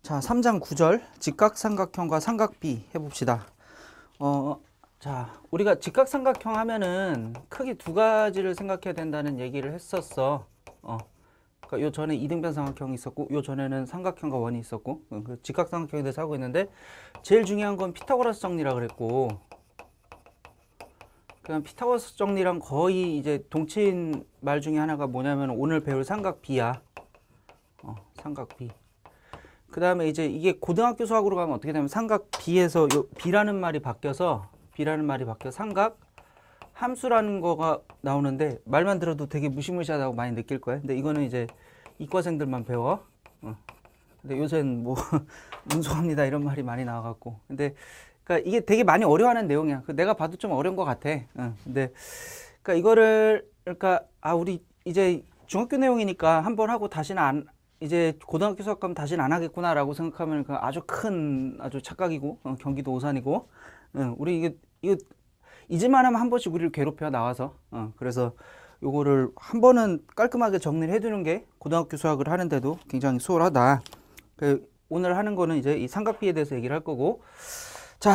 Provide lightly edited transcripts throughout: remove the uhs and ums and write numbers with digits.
자, 3장 9절 직각삼각형과 삼각비 해봅시다. 자, 우리가 직각삼각형 하면은 크게 두 가지를 생각해야 된다는 얘기를 했었어. 그러니까 요 전에 이등변 삼각형이 있었고, 요 전에는 삼각형과 원이 있었고, 그 직각삼각형에 대해서 하고 있는데, 제일 중요한 건 피타고라스 정리라 그랬고, 그냥 피타고라스 정리랑 거의 이제 동치인 말 중에 하나가 뭐냐면 오늘 배울 삼각비야. 삼각비. 그 다음에 이제 이게 고등학교 수학으로 가면 어떻게 되냐면 삼각비에서 요 비라는 말이 바뀌어서 삼각 함수라는 거가 나오는데 말만 들어도 되게 무시무시하다고 많이 느낄 거예요. 근데 이거는 이제 이과생들만 배워. 근데 요새는 뭐 문소합니다 이런 말이 많이 나와갖고. 근데 그러니까 이게 되게 많이 어려워하는 내용이야. 내가 봐도 좀 어려운 것 같아. 근데 그러니까 이거를 그러니까 우리 이제 중학교 내용이니까 한번 하고 다시는 이제 고등학교 수학 가면 다시는 안 하겠구나라고 생각하면 그 아주 큰 아주 착각이고 경기도 오산이고 우리 이거 잊을만 하면 한 번씩 우리를 괴롭혀 나와서 그래서 요거를 한 번은 깔끔하게 정리를 해두는 게 고등학교 수학을 하는데도 굉장히 수월하다. 오늘 하는 거는 이제 이 삼각비에 대해서 얘기를 할 거고 자,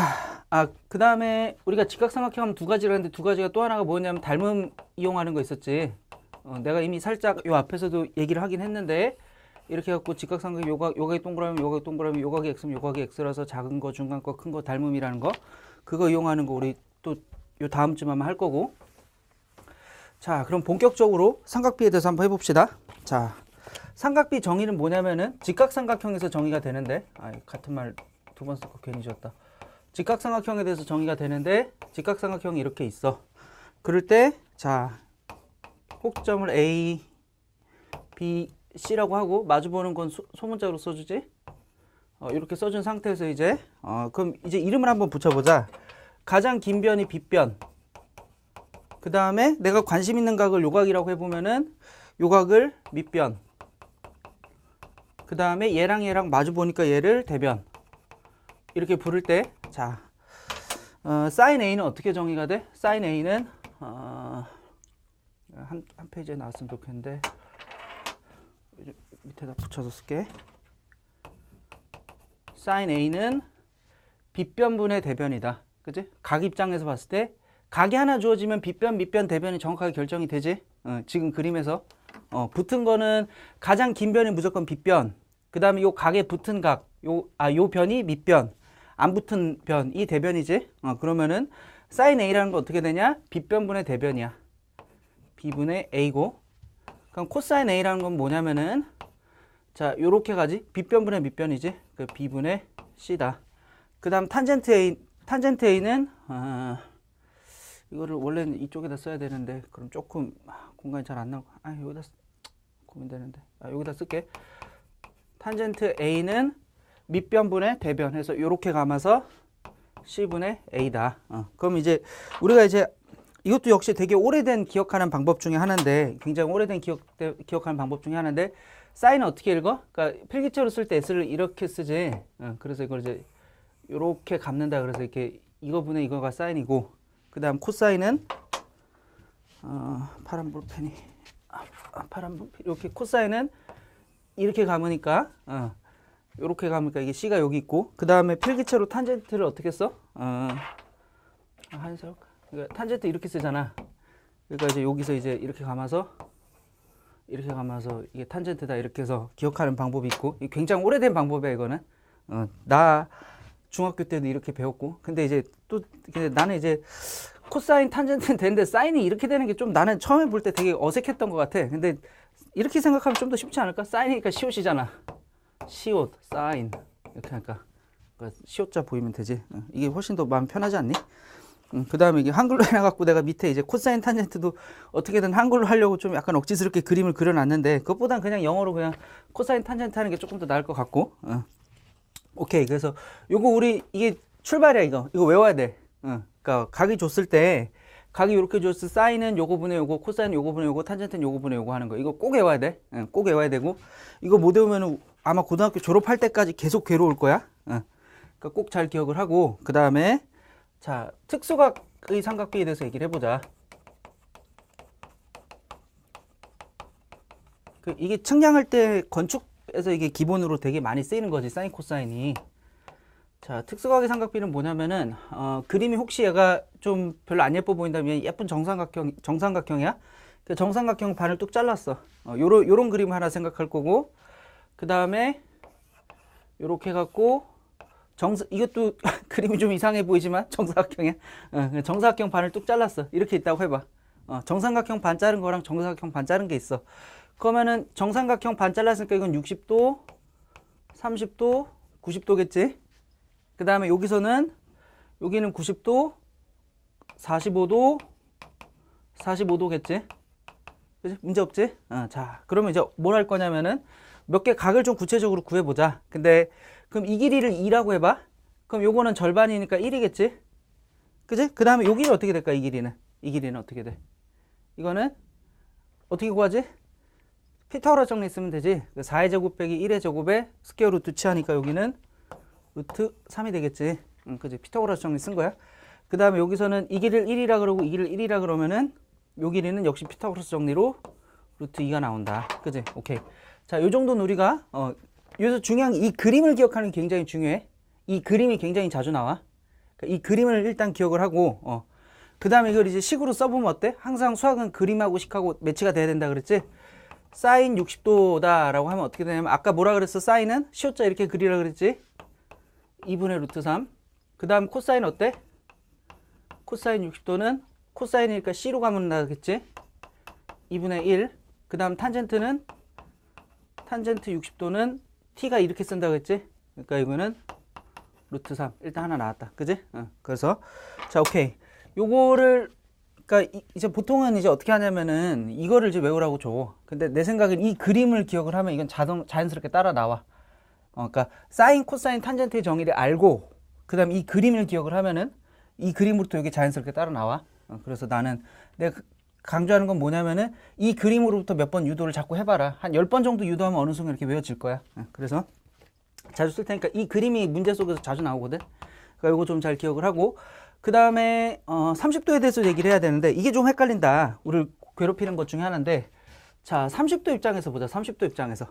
그 다음에 우리가 직각삼각형 하면 두 가지를 했는데 두 가지가 또 하나가 뭐냐면 닮음 이용하는 거 있었지. 내가 이미 살짝 요 앞에서도 얘기를 하긴 했는데 이렇게 해갖고 직각삼각 요각이 동그라미 요각이 동그라미 요각이 x면 요각이 x라서 작은 거 중간 거 큰 거 닮음이라는 거 그거 이용하는 거 우리 또 요 다음 주에 아마 할 거고 자 그럼 본격적으로 삼각비에 대해서 한번 해봅시다. 자 삼각비 정의는 뭐냐면은 직각삼각형에서 정의가 되는데 같은 말 두 번 썼고 괜히 줬다. 직각삼각형에 대해서 정의가 되는데 직각삼각형이 이렇게 있어. 그럴 때 자 꼭점을 A, B, C라고 하고 마주보는 건 소문자로 써주지. 이렇게 써준 상태에서 이제 그럼 이제 이름을 한번 붙여보자. 가장 긴 변이 빗변. 그 다음에 내가 관심 있는 각을 요각이라고 해보면은 요각을 밑변. 그 다음에 얘랑 마주보니까 얘를 대변. 이렇게 부를 때 자 사인 A는 어떻게 정의가 돼? 사인 A는 한 페이지에 나왔으면 좋겠는데 밑에다 붙여서 쓸게. 사인 A는 빗변분의 대변이다. 그치? 각 입장에서 봤을 때 각이 하나 주어지면 빗변, 밑변, 대변이 정확하게 결정이 되지. 지금 그림에서 붙은 거는 가장 긴 변이 무조건 빗변. 그 다음에 요 각에 붙은 각, 요 변이 밑변. 안 붙은 변이 대변이지. 그러면은 사인 A라는 거 어떻게 되냐? 빗변분의 대변이야. B분의 A고. 그럼 코사인 A라는 건 뭐냐면은 자 요렇게 가지. 빗변분의 밑변이지. 그 B분의 C다. 그 다음 탄젠트 A는 이거를 원래는 이쪽에다 써야 되는데 그럼 조금 공간이 잘 안 나오고 여기다 고민되는데 여기다 쓸게. 탄젠트 A는 밑변분의 대변 해서 요렇게 감아서 C분의 A다. 그럼 이제 우리가 이제 이것도 역시 되게 오래된 기억하는 방법 중에 하나인데 굉장히 오래된 기억하는 방법 중에 하나인데 사인은 어떻게 읽어? 그러니까 필기체로 쓸 때 S를 이렇게 쓰지. 그래서 이걸 이제 요렇게 감는다. 그래서 이렇게 이거분의 이거가 사인이고 그 다음 코사인은 파란 볼펜이 이렇게 코사인은 이렇게 감으니까 요렇게 감으니까 이게 C가 여기 있고 그 다음에 필기체로 탄젠트를 어떻게 써? 한석 그러니까 탄젠트 이렇게 쓰잖아. 그러니까 이제 여기서 이제 이렇게 감아서 이게 탄젠트다 이렇게 해서 기억하는 방법이 있고 굉장히 오래된 방법이야 이거는. 나 중학교 때도 이렇게 배웠고 근데 이제 또 나는 이제 코사인 탄젠트는 되는데 사인이 이렇게 되는 게 좀 나는 처음에 볼 때 되게 어색했던 것 같아. 근데 이렇게 생각하면 좀 더 쉽지 않을까? 사인이니까 시옷이잖아. 시옷, 사인 이렇게 하니까 시옷자 보이면 되지. 이게 훨씬 더 마음 편하지 않니? 그 다음에 이게 한글로 해놔갖고 내가 밑에 이제 코사인 탄젠트도 어떻게든 한글로 하려고 좀 약간 억지스럽게 그림을 그려놨는데 그것보단 그냥 영어로 그냥 코사인 탄젠트 하는 게 조금 더 나을 것 같고 오케이. 그래서 요거 우리 이게 출발이야. 이거 외워야 돼. 그러니까 각이 줬을 때 각이 이렇게 줬을 때 사인은 요거 분의 요거 코사인은 요거 분의 요거 탄젠트는 요거 분의 요거 하는 거 이거 꼭 외워야 돼. 꼭 외워야 되고 이거 못 외우면은 아마 고등학교 졸업할 때까지 계속 괴로울 거야. 그러니까 꼭 잘 기억을 하고 그 다음에 자 특수각의 삼각비에 대해서 얘기를 해보자. 이게 측량할 때 건축 삼각에서 이게 기본으로 되게 많이 쓰이는 거지, 사인 코사인이. 자, 특수각의 삼각비는 뭐냐면은 그림이 혹시 얘가 좀 별로 안 예뻐 보인다면 예쁜 정삼각형이야. 그 정삼각형 반을 뚝 잘랐어. 요런 그림 하나 생각할 거고, 그 다음에 요렇게 해갖고 이것도 그림이 좀 이상해 보이지만 정사각형이야. 정사각형 반을 뚝 잘랐어. 이렇게 있다고 해봐. 정삼각형 반 자른 거랑 정사각형 반 자른 게 있어. 그러면은 정삼각형 반 잘랐으니까 이건 60도, 30도, 90도겠지. 그 다음에 여기는 90도, 45도, 45도겠지. 그치? 문제 없지? 자, 그러면 이제 뭘 할 거냐면은 몇 개 각을 좀 구체적으로 구해보자. 근데 그럼 이 길이를 2라고 해봐. 그럼 요거는 절반이니까 1이겠지? 그치? 그 다음에 요 길이 어떻게 될까? 이 길이는 어떻게 돼? 이거는 어떻게 구하지? 피타고라스 정리 쓰면 되지. 4의 제곱 빼기 1의 제곱에 스퀘어 루트 취하니까 여기는 루트 3이 되겠지. 그치? 피타고라스 정리 쓴 거야. 그 다음에 여기서는 이 길이를 1이라 그러고 이 길이를 1이라 그러면은 요 길이는 역시 피타고라스 정리로 루트 2가 나온다. 그치? 오케이. 자, 요 정도는 우리가 여기서 중요한 게 이 그림을 기억하는 게 굉장히 중요해. 이 그림이 굉장히 자주 나와. 그러니까 이 그림을 일단 기억을 하고 그 다음에 이걸 이제 식으로 써보면 어때? 항상 수학은 그림하고 식하고 매치가 돼야 된다 그랬지? 사인 60도다 라고 하면 어떻게 되냐면 아까 뭐라 그랬어? 사인은 시옷자 이렇게 그리라 그랬지? 2분의 루트 3. 그 다음 코사인 어때? 코사인 60도는 코사인이니까 C로 가면 나겠지? 2분의 1. 그 다음 탄젠트 60도는 T가 이렇게 쓴다고 했지? 그러니까 이거는 루트 3. 일단 하나 나왔다. 그지? 그래서 자, 오케이. 요거를 그러니까 이제 보통은 이제 어떻게 하냐면은 이거를 이제 외우라고 줘. 근데 내 생각엔 이 그림을 기억을 하면 이건 자연스럽게 따라 나와. 그러니까 사인, 코사인, 탄젠트의 정의를 알고 그다음에 이 그림을 기억을 하면은 이 그림으로부터 이게 자연스럽게 따라 나와. 그래서 나는 내가 강조하는 건 뭐냐면은 이 그림으로부터 몇 번 유도를 자꾸 해봐라. 한 10번 정도 유도하면 어느 순간 이렇게 외워질 거야. 그래서 자주 쓸 테니까 이 그림이 문제 속에서 자주 나오거든. 그러니까 이거 좀 잘 기억을 하고 그 다음에 30도에 대해서 얘기를 해야 되는데 이게 좀 헷갈린다. 우리를 괴롭히는 것 중에 하나인데 자, 30도 입장에서 보자. 30도 입장에서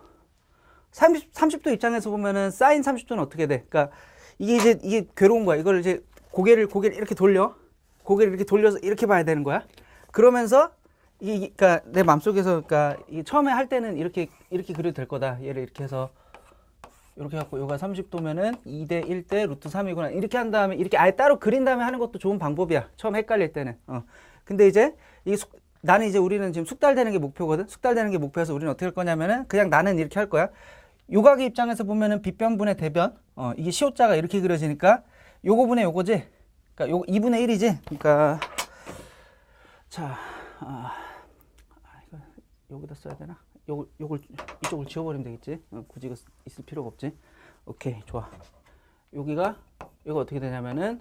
30도 입장에서 보면은 사인 30도는 어떻게 돼? 그러니까 이게 괴로운 거야. 이걸 이제 고개를 이렇게 돌려. 고개를 이렇게 돌려서 이렇게 봐야 되는 거야. 그러면서 그러니까 내 마음속에서 그러니까 처음에 할 때는 이렇게 그려도 될 거다. 얘를 이렇게 해서 이렇게 갖고 요가 30도면은 2대 1대 루트 3이구나. 이렇게 한 다음에 이렇게 아예 따로 그린 다음에 하는 것도 좋은 방법이야. 처음 헷갈릴 때는. 근데 이제 나는 이제 우리는 지금 숙달되는 게 목표거든. 숙달되는 게 목표여서 우리는 어떻게 할 거냐면은 그냥 나는 이렇게 할 거야. 요각의 입장에서 보면은 빗변분의 대변. 이게 시옷자가 이렇게 그려지니까 요거 분의 요거지. 그러니까 요거 2분의 1이지. 그러니까 자, 이거 여기다 써야 되나? 요걸 이쪽을 지워버리면 되겠지. 굳이 이거 있을 필요가 없지. 오케이, 좋아. 이거 어떻게 되냐면은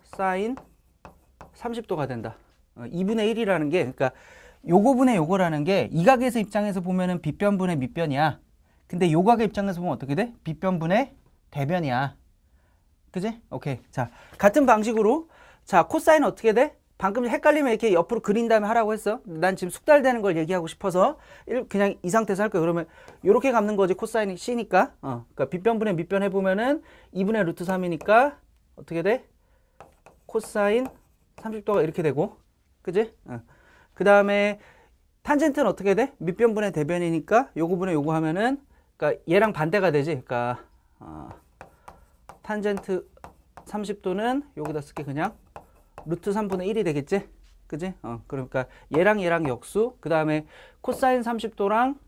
사인 30도가 된다. 2분의 1이라는 게 그러니까 요거 분의 요거라는 게 이 각에서 입장에서 보면은 빗변분의 밑변이야. 근데 요 각의 입장에서 보면 어떻게 돼? 빗변분의 대변이야. 그지? 오케이. 자, 같은 방식으로 자, 코사인 어떻게 돼? 방금 헷갈리면 이렇게 옆으로 그린 다음에 하라고 했어. 난 지금 숙달되는 걸 얘기하고 싶어서 그냥 이 상태에서 할 거야. 그러면 이렇게 갚는 거지. 코사인이 C니까. 그러니까 빗변분의 밑변 해보면은 2분의 루트 3이니까 어떻게 돼? 코사인 30도가 이렇게 되고. 그지? 그 다음에 탄젠트는 어떻게 돼? 밑변분의 대변이니까 요거 분의 요거 하면은 그러니까 얘랑 반대가 되지. 그러니까 탄젠트 30도는 여기다 쓸게 그냥 루트 3분의 1이 되겠지? 그지? 그러니까 얘랑 역수, 그 다음에 코사인 30도랑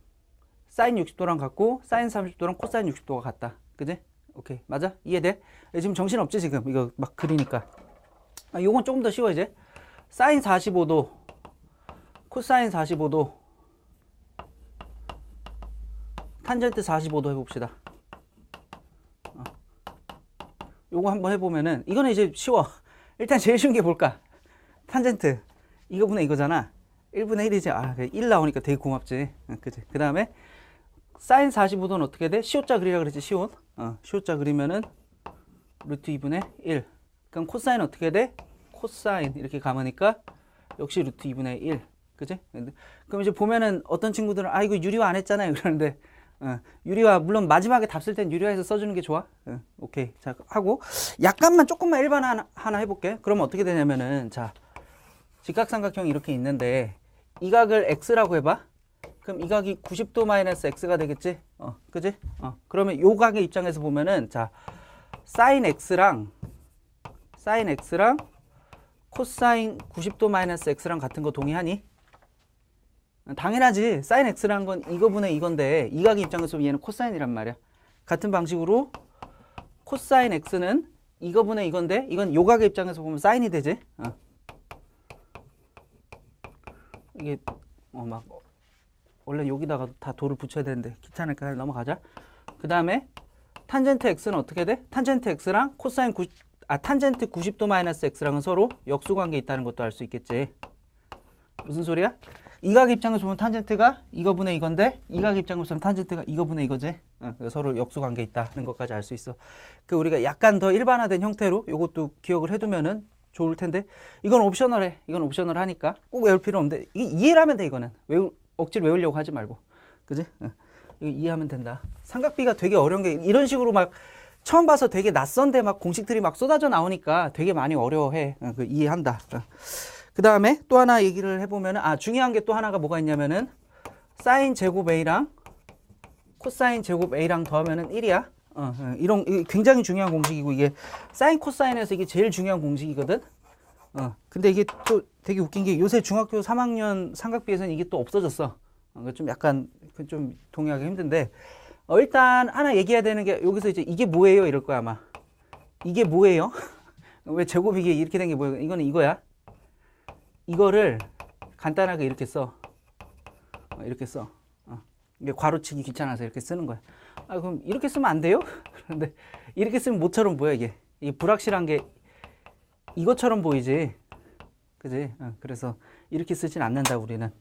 사인 60도랑 같고 사인 30도랑 코사인 60도가 같다. 그지? 오케이. 맞아? 이해돼? 지금 정신 없지 지금? 이거 막 그리니까. 요건 조금 더 쉬워 이제. 사인 45도, 코사인 45도, 탄젠트 45도 해봅시다. 요거 한번 해보면은 이거는 이제 쉬워. 일단 제일 쉬운 게 뭘까? 탄젠트 이거분의 이거잖아. 1분의 1이지. 1 나오니까 되게 고맙지. 그치? 그 다음에 사인 45도는 어떻게 돼? 시옷자 그리라 그랬지. 시옷. 시옷자 그리면은 루트 2분의 1. 그럼 코사인 어떻게 돼? 코사인 이렇게 감으니까 역시 루트 2분의 1. 그지? 그럼 이제 보면은 어떤 친구들은 아 이거 유리화 안 했잖아요 그러는데 유리화 물론 마지막에 답 쓸 땐 유리화해서 써주는 게 좋아. 오케이. 자 하고 약간만 조금만 일반 하나 해볼게. 그러면 어떻게 되냐면은 자 직각삼각형이 이렇게 있는데 이 각을 x라고 해봐. 그럼 이 각이 90도 마이너스 x가 되겠지? 그지? 그러면 요 각의 입장에서 보면은 자 사인 x랑 코사인 90도 마이너스 x랑 같은 거 동의하니? 당연하지. 사인 x란 건 이거분의 이건데 이 각의 입장에서 얘는 코사인이란 말이야. 같은 방식으로 코사인 x는 이거분의 이건데 이건 요 각의 입장에서 보면 사인이 되지. 이게 막 원래 여기다가 다 도를 붙여야 되는데 귀찮으니까 넘어가자. 그 다음에 탄젠트 x는 어떻게 돼? 탄젠트 x랑 탄젠트 90도 마이너스 x랑은 서로 역수관계 있다는 것도 알 수 있겠지. 무슨 소리야? 이 각 입장에서 보면 탄젠트가 이거분의 이건데 이 각 입장에서 보면 탄젠트가 이거분의 이거지. 서로 역수관계 있다는 것까지 알 수 있어. 그 우리가 약간 더 일반화된 형태로 이것도 기억을 해두면은 좋을 텐데 이건 옵셔널해. 이건 옵셔널 하니까 꼭 외울 필요 없는데 이해를 하면 돼. 이거는 억지로 외우려고 하지 말고. 그지? 이거 이해하면 된다. 삼각비가 되게 어려운 게 이런 식으로 막 처음 봐서 되게 낯선데 막 공식들이 막 쏟아져 나오니까 되게 많이 어려워해. 그 이해한다. 그 다음에 또 하나 얘기를 해보면은 중요한 게 또 하나가 뭐가 있냐면은 사인 제곱 A랑 코사인 제곱 A랑 더하면은 1이야. 이런 굉장히 중요한 공식이고 이게 사인 코사인에서 이게 제일 중요한 공식이거든. 근데 이게 또 되게 웃긴 게 요새 중학교 3학년 삼각비에서는 이게 또 없어졌어. 좀 약간 좀 동의하기 힘든데 일단 하나 얘기해야 되는 게 여기서 이제 이게 뭐예요 이럴 거야 아마. 이게 뭐예요? 왜 제곱이 이렇게 된 게 뭐예요? 이거는 이거야. 이거를 간단하게 이렇게 써. 이렇게 써. 이게 괄호치기 귀찮아서 이렇게 쓰는 거야. 그럼 이렇게 쓰면 안 돼요? 그런데 이렇게 쓰면 뭐처럼 보여 이게? 이게 불확실한 게 이것처럼 보이지. 그지? 그래서 이렇게 쓰진 않는다 우리는.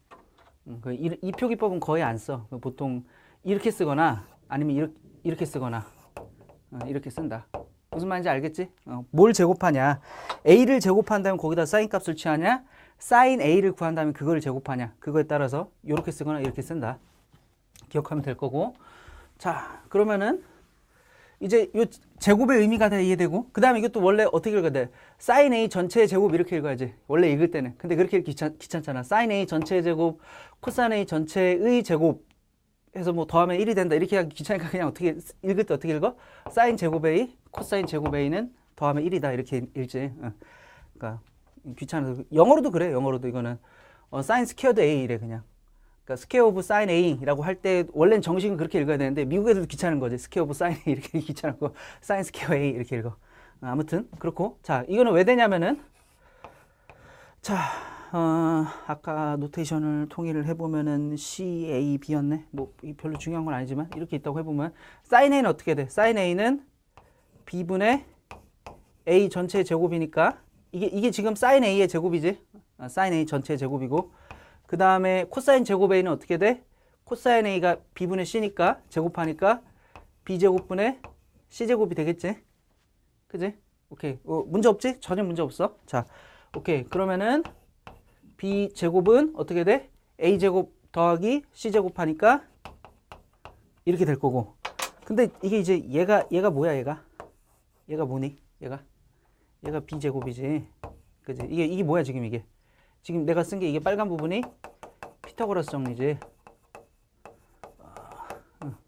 이 표기법은 거의 안 써. 보통 이렇게 쓰거나 아니면 이렇게 쓰거나 이렇게 쓴다. 무슨 말인지 알겠지? 뭘 제곱하냐? A를 제곱한다면 거기다 사인 값을 취하냐? 사인 A를 구한다면 그걸 제곱하냐? 그거에 따라서 이렇게 쓰거나 이렇게 쓴다. 기억하면 될 거고. 자, 그러면은 이제 이 제곱의 의미가 다 이해되고 그 다음에 이것도 원래 어떻게 읽어야 돼? 사인 A 전체의 제곱 이렇게 읽어야지. 원래 읽을 때는. 근데 그렇게 읽기 귀찮잖아. 사인 A 전체의 제곱, 코사인 A 전체의 제곱 해서 뭐 더하면 1이 된다. 이렇게 하기 귀찮으니까 그냥 어떻게 읽을 때 어떻게 읽어? 사인 제곱 A, 코사인 제곱 A는 더하면 1이다. 이렇게 읽지. 그러니까 귀찮아서. 영어로도 그래. 영어로도 이거는 사인 스퀘어드 A 이래 그냥. 그러니까 스퀘어 오브 사인 A라고 할 때 원래는 정식은 그렇게 읽어야 되는데 미국 애들도 귀찮은 거지. 스퀘어 오브 사인 A 이렇게 귀찮고 사인 스퀘어 A 이렇게 읽어. 아무튼 그렇고 자 이거는 왜 되냐면은 자 아까 노테이션을 통일을 해보면은 C, A, B였네. 뭐 별로 중요한 건 아니지만 이렇게 있다고 해보면 사인 A는 어떻게 돼? 사인 A는 B분의 A 전체의 제곱이니까 이게 지금 사인 A의 제곱이지. 사인 A 전체의 제곱이고 그 다음에 코사인 제곱 A는 어떻게 돼? 코사인 A가 B분의 C니까 제곱하니까 B제곱분의 C제곱이 되겠지? 그지? 오케이. 문제 없지? 전혀 문제 없어. 자, 오케이. 그러면은 B제곱은 어떻게 돼? A제곱 더하기 C제곱 하니까 이렇게 될 거고. 근데 이게 이제 얘가 뭐야, 얘가 뭐니? 얘가 B제곱이지. 그지? 이게 뭐야, 지금 이게? 지금 내가 쓴 게 이게 빨간 부분이 피타고라스 정리지.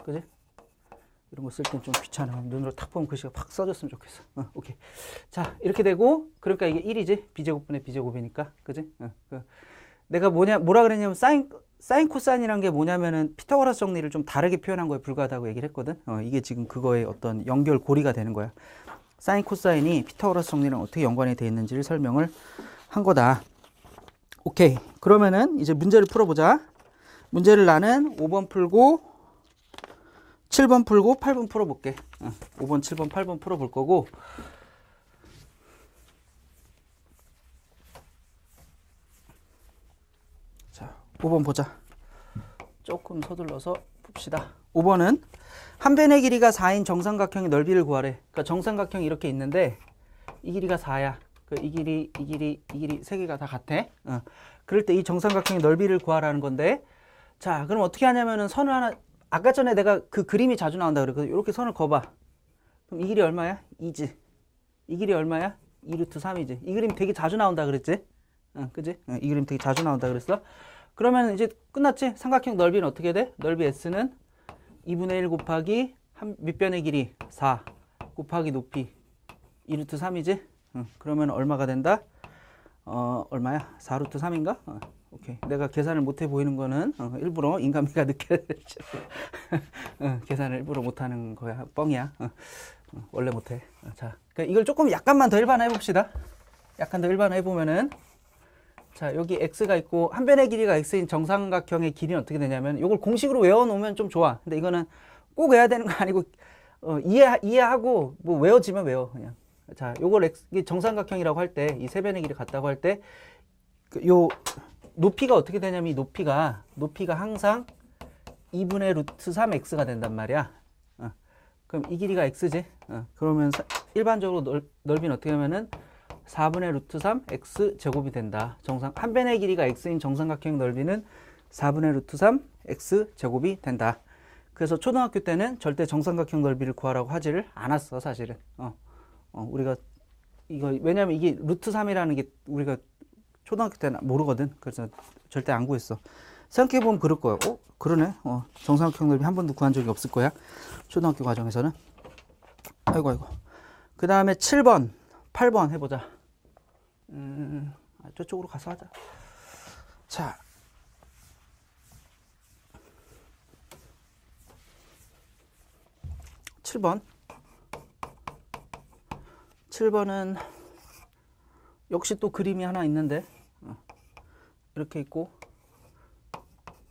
그지? 이런 거 쓸 땐 좀 귀찮아. 눈으로 탁 보면 글씨가 팍 써졌으면 좋겠어. 오케이. 자, 이렇게 되고, 그러니까 이게 1이지. B제곱분의 B제곱이니까. 그지? 내가 뭐라 그랬냐면, 사인 코사인이란 게 뭐냐면은 피타고라스 정리를 좀 다르게 표현한 거에 불과하다고 얘기를 했거든. 이게 지금 그거의 어떤 연결고리가 되는 거야. 사인 코사인이 피타고라스 정리랑 어떻게 연관이 되어 있는지를 설명을 한 거다. 오케이. 그러면은 이제 문제를 풀어보자. 문제를 나는 5번 풀고 7번 풀고 8번 풀어볼게. 5번, 7번, 8번 풀어볼 거고 자, 5번 보자. 조금 서둘러서 봅시다. 5번은 한 변의 길이가 4인 정삼각형의 넓이를 구하래. 그러니까 정삼각형이 이렇게 있는데 이 길이가 4야. 이 길이 세 개가 다 같아. 그럴 때 이 정삼각형의 넓이를 구하라는 건데, 자, 그럼 어떻게 하냐면은 선을 하나, 아까 전에 내가 그 그림이 자주 나온다 그랬거든. 이렇게 선을 그어봐. 그럼 이 길이 얼마야? 2지. 이 길이 얼마야? 2루트 3이지. 이 그림 되게 자주 나온다 그랬지? 그지? 이 그림 되게 자주 나온다 그랬어. 그러면 이제 끝났지? 삼각형 넓이는 어떻게 돼? 넓이 S는 2분의 1 곱하기 밑변의 길이 4 곱하기 높이 2루트 3이지? 그러면 얼마가 된다? 얼마야? 4루트 3인가? 오케이. 내가 계산을 못해 보이는 거는 일부러 인간미가 느껴지지. 계산을 일부러 못하는 거야. 뻥이야. 원래 못해. 자, 그러니까 이걸 조금 약간만 더 일반화해 봅시다. 약간 더 일반화해 보면은, 자, 여기 x가 있고 한 변의 길이가 x인 정삼각형의 길이는 어떻게 되냐면, 이걸 공식으로 외워놓으면 좀 좋아. 근데 이거는 꼭 외워야 되는 거 아니고 이해하고 뭐 외워지면 외워 그냥. 자, 요걸 정삼각형이라고 할 때, 이 세 변의 길이 같다고 할 때, 요 높이가 어떻게 되냐면, 이 높이가 항상 2분의 루트 3x가 된단 말이야. 그럼 이 길이가 x지. 그러면 일반적으로 넓이는 어떻게 하면은 4분의 루트 3 x 제곱이 된다. 한 변의 길이가 x인 정삼각형 넓이는 4분의 루트 3 x 제곱이 된다. 그래서 초등학교 때는 절대 정삼각형 넓이를 구하라고 하지를 않았어, 사실은. 우리가 이거 왜냐면 이게 루트 3이라는 게 우리가 초등학교 때는 모르거든. 그래서 절대 안 구했어. 생각해보면 그럴 거야. 그러네. 정삼각형 넓이 한 번도 구한 적이 없을 거야. 초등학교 과정에서는. 아이고. 그 다음에 7번, 8번 해보자. 저쪽으로 가서 하자. 자. 7번은 역시 또 그림이 하나 있는데, 이렇게 있고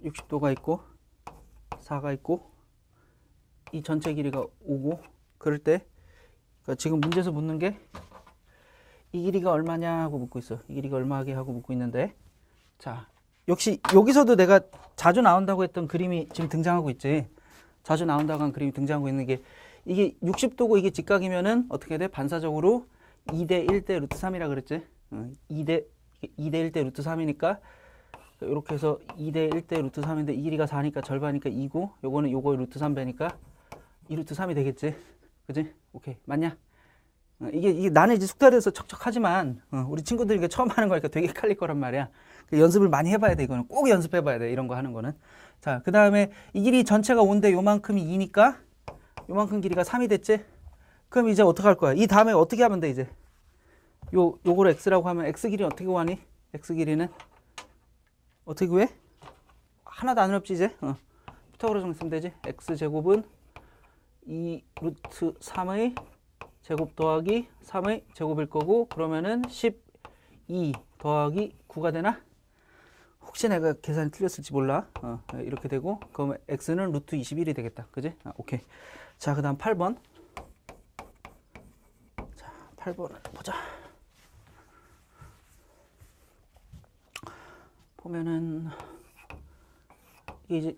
60도가 있고 4가 있고 이 전체 길이가 5고, 그럴 때 그러니까 지금 문제에서 묻는 게 이 길이가 얼마냐 하고 묻고 있어. 이 길이가 얼마게 하고 묻고 있는데, 자, 역시 여기서도 내가 자주 나온다고 했던 그림이 지금 등장하고 있지. 자주 나온다고 한 그림이 등장하고 있는 게, 이게 60도고 이게 직각이면은 어떻게 돼? 반사적으로 2대 1대 루트 3이라 그랬지. 2대 1대 루트 3이니까 이렇게 해서 2대 1대 루트 3인데 이 길이가 4니까 절반이니까 2고, 요거는 요거 루트 3배니까 2 루트 3이 되겠지. 그지? 오케이. 맞냐? 이게 나는 이제 숙달해서 척척하지만 우리 친구들이 이게 처음 하는 거니까 되게 헷갈릴 거란 말이야. 연습을 많이 해봐야 돼. 이거는 꼭 연습해봐야 돼. 이런 거 하는 거는. 자, 그 다음에 이 길이 전체가 5인데 요만큼이 2니까 요만큼 길이가 3이 됐지? 그럼 이제 어떻게 할 거야? 이 다음에 어떻게 하면 돼, 이제? 요걸 x라고 하면 x 길이는 어떻게 구하니? x 길이는 어떻게 구해? 하나도 안 어렵지, 이제? 피타고라스 쓰면 되지? x 제곱은 2 루트 3의 제곱 더하기 3의 제곱일 거고, 그러면은 12 더하기 9가 되나? 혹시 내가 계산이 틀렸을지 몰라. 이렇게 되고, 그러면 x는 루트 21이 되겠다. 그지? 오케이. 자, 그 다음 8번. 자, 8번을 보자. 보면은, 이게 이제,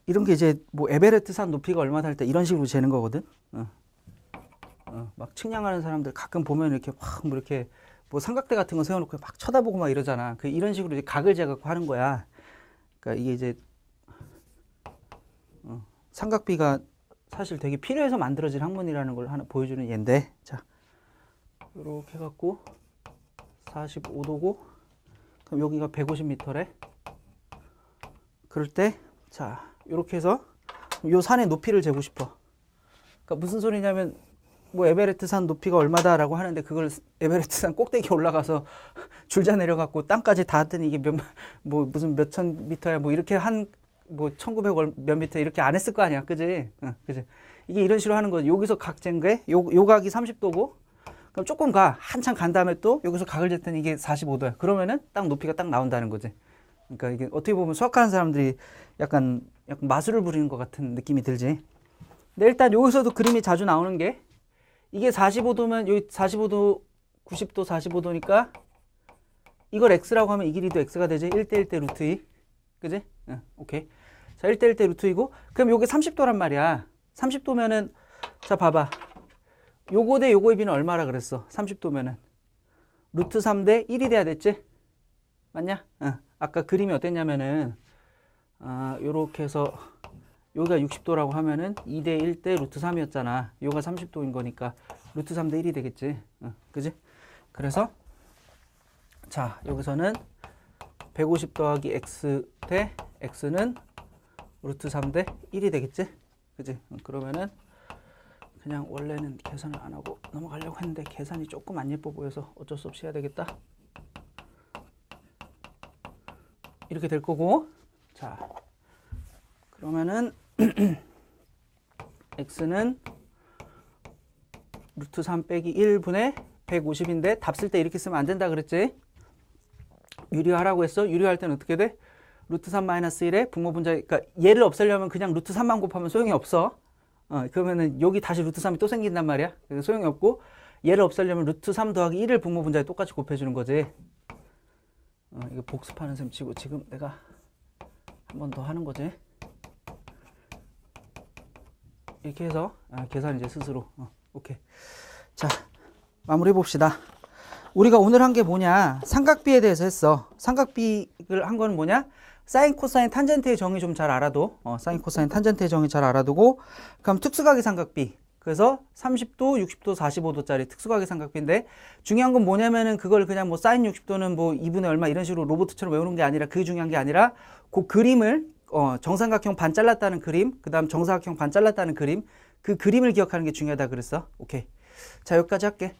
이런 게 이제 뭐 에베레스트산 높이가 얼마다 할 때 이런 식으로 재는 거거든. 막 측량하는 사람들 가끔 보면 이렇게 막 뭐 이렇게 뭐 삼각대 같은 거 세워놓고 막 쳐다보고 막 이러잖아. 이런 식으로 이제 각을 재갖고 하는 거야. 그러니까 이게 이제 삼각비가 사실 되게 필요해서 만들어진 학문이라는 걸 하나 보여주는 예인데, 자, 이렇게 해갖고 45도고, 그럼 여기가 150m래. 그럴 때, 자, 이렇게 해서 요 산의 높이를 재고 싶어. 그러니까 무슨 소리냐면, 뭐 에베레스트산 높이가 얼마다라고 하는데 그걸 에베레스트산 꼭대기 올라가서 줄자 내려갖고 땅까지 닿았더니 이게 뭐 무슨 몇천 미터야 뭐 이렇게 뭐 1900 몇 미터 이렇게 안 했을 거 아니야, 그지? 그지? 이게 이런 식으로 하는 거지. 여기서 각 잰 게 요 각이 30도고, 그럼 조금 한참 간 다음에 또 여기서 각을 쟀더니 이게 45도야. 그러면은 딱 높이가 딱 나온다는 거지. 그러니까 이게 어떻게 보면 수학하는 사람들이 약간 마술을 부리는 것 같은 느낌이 들지. 근데 일단 여기서도 그림이 자주 나오는 게, 이게 45도면 여기 45도, 90도, 45도니까 이걸 x라고 하면 이 길이도 x가 되지. 1대 1대 루트 2. 그지? 오케이. 자, 1대 1대 루트 2고, 그럼 요게 30도란 말이야. 30도면은, 자, 봐봐. 요거 대 요거의 비는 얼마라 그랬어? 30도면은. 루트 3 대 1이 돼야 됐지? 맞냐? 아까 그림이 어땠냐면은 요렇게 해서 여기가 60도라고 하면은 2대 1 대 루트 3이었잖아. 요가 30도인 거니까 루트 3 대 1이 되겠지. 그지? 그래서 자, 여기서는 150 더하기 x 대 x는 루트 3 대 1이 되겠지? 그지? 그러면은 그냥 원래는 계산을 안 하고 넘어가려고 했는데 계산이 조금 안 예뻐 보여서 어쩔 수 없이 해야 되겠다. 이렇게 될 거고, 자, 그러면은 x는 루트 3 빼기 1분의 150인데 답 쓸 때 이렇게 쓰면 안 된다 그랬지? 유리화하라고 했어? 유리화할 때는 어떻게 돼? 루트 3 마이너스 1에 분모분자, 그러니까 얘를 없애려면 그냥 루트 3만 곱하면 소용이 없어. 그러면은 여기 다시 루트 3이 또 생긴단 말이야. 그래서 소용이 없고, 얘를 없애려면 루트 3 더하기 1을 분모분자에 똑같이 곱해주는 거지. 이거 복습하는 셈 치고 지금 내가 한 번 더 하는 거지. 이렇게 해서 계산 이제 스스로. 오케이. 자, 마무리해 봅시다. 우리가 오늘 한 게 뭐냐? 삼각비에 대해서 했어. 삼각비를 한 거는 뭐냐? 사인, 코사인, 탄젠트의 정의 좀 잘 알아도. 사인, 코사인, 탄젠트의 정의 잘 알아두고. 그럼 특수각의 삼각비. 그래서 30도, 60도, 45도짜리 특수각의 삼각비인데 중요한 건 뭐냐면은 그걸 그냥 뭐 사인 60도는 뭐 2분의 얼마 이런 식으로 로봇처럼 외우는 게 아니라 그게 중요한 게 아니라 그 그림을 정삼각형 반 잘랐다는 그림, 그 다음 정사각형 반 잘랐다는 그림, 그 그림을 기억하는 게 중요하다 그랬어. 오케이. 자, 여기까지 할게.